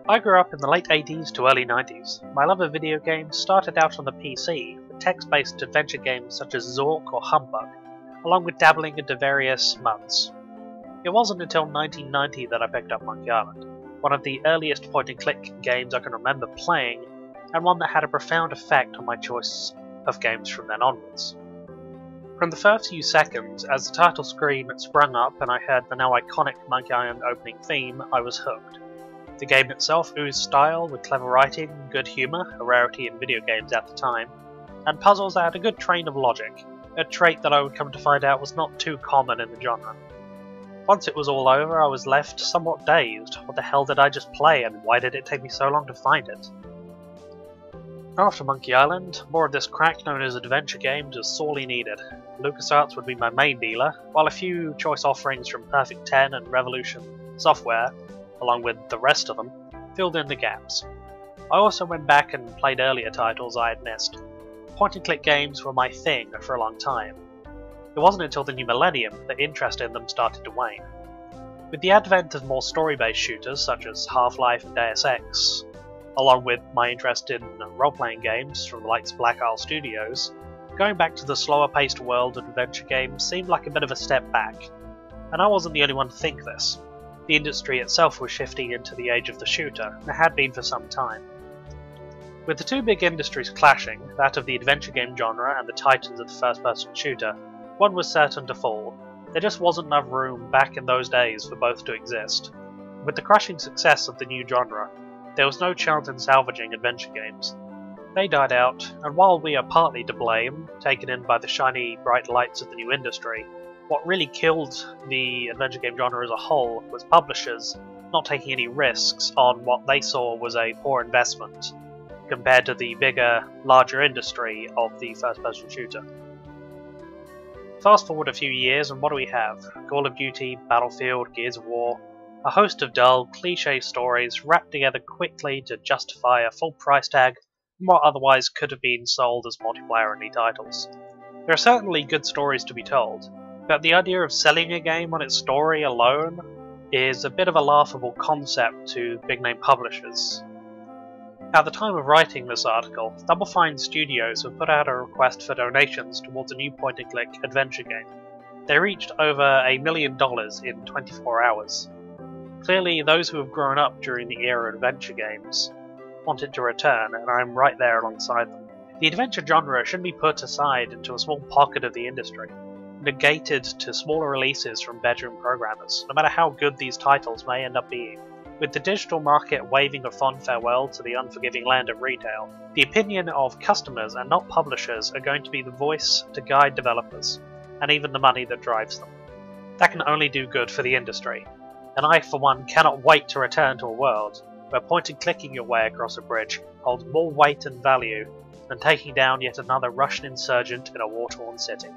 I grew up in the late 80s to early 90s. My love of video games started out on the PC with text-based adventure games such as Zork or Humbug, along with dabbling into various MUDs. It wasn't until 1990 that I picked up Monkey Island, one of the earliest point-and-click games I can remember playing, and one that had a profound effect on my choice of games from then onwards. From the first few seconds, as the title screen sprung up and I heard the now iconic Monkey Island opening theme, I was hooked. The game itself oozed style with clever writing, good humour, a rarity in video games at the time, and puzzles that had a good train of logic, a trait that I would come to find out was not too common in the genre. Once it was all over, I was left somewhat dazed. What the hell did I just play, and why did it take me so long to find it? After Monkey Island, more of this crack known as adventure games was sorely needed. LucasArts would be my main dealer, while a few choice offerings from Perfect 10 and Revolution Software, along with the rest of them, filled in the gaps. I also went back and played earlier titles I had missed. Point-and-click games were my thing for a long time. It wasn't until the new millennium that interest in them started to wane. With the advent of more story-based shooters such as Half-Life and Deus Ex, along with my interest in role-playing games from the likes of Black Isle Studios, going back to the slower-paced world of adventure games seemed like a bit of a step back. And I wasn't the only one to think this. The industry itself was shifting into the age of the shooter, and it had been for some time. With the two big industries clashing, that of the adventure game genre and the titans of the first-person shooter, one was certain to fall. There just wasn't enough room back in those days for both to exist. With the crushing success of the new genre, there was no chance in salvaging adventure games. They died out, and while we are partly to blame, taken in by the shiny, bright lights of the new industry, what really killed the adventure game genre as a whole was publishers not taking any risks on what they saw was a poor investment compared to the bigger, larger industry of the first-person shooter. Fast forward a few years and what do we have? Call of Duty, Battlefield, Gears of War, a host of dull, cliché stories wrapped together quickly to justify a full price tag and what otherwise could have been sold as multiplayer-only titles. There are certainly good stories to be told, but the idea of selling a game on its story alone is a bit of a laughable concept to big-name publishers. At the time of writing this article, Double Fine Studios have put out a request for donations towards a new point-and-click adventure game. They reached over $1 million in 24 hours. Clearly, those who have grown up during the era of adventure games want it to return, and I'm right there alongside them. The adventure genre shouldn't be put aside into a small pocket of the industry, negated to smaller releases from bedroom programmers, no matter how good these titles may end up being. With the digital market waving a fond farewell to the unforgiving land of retail, the opinion of customers and not publishers are going to be the voice to guide developers, and even the money that drives them. That can only do good for the industry, and I for one cannot wait to return to a world where point-and-clicking your way across a bridge holds more weight and value than taking down yet another Russian insurgent in a war-torn city.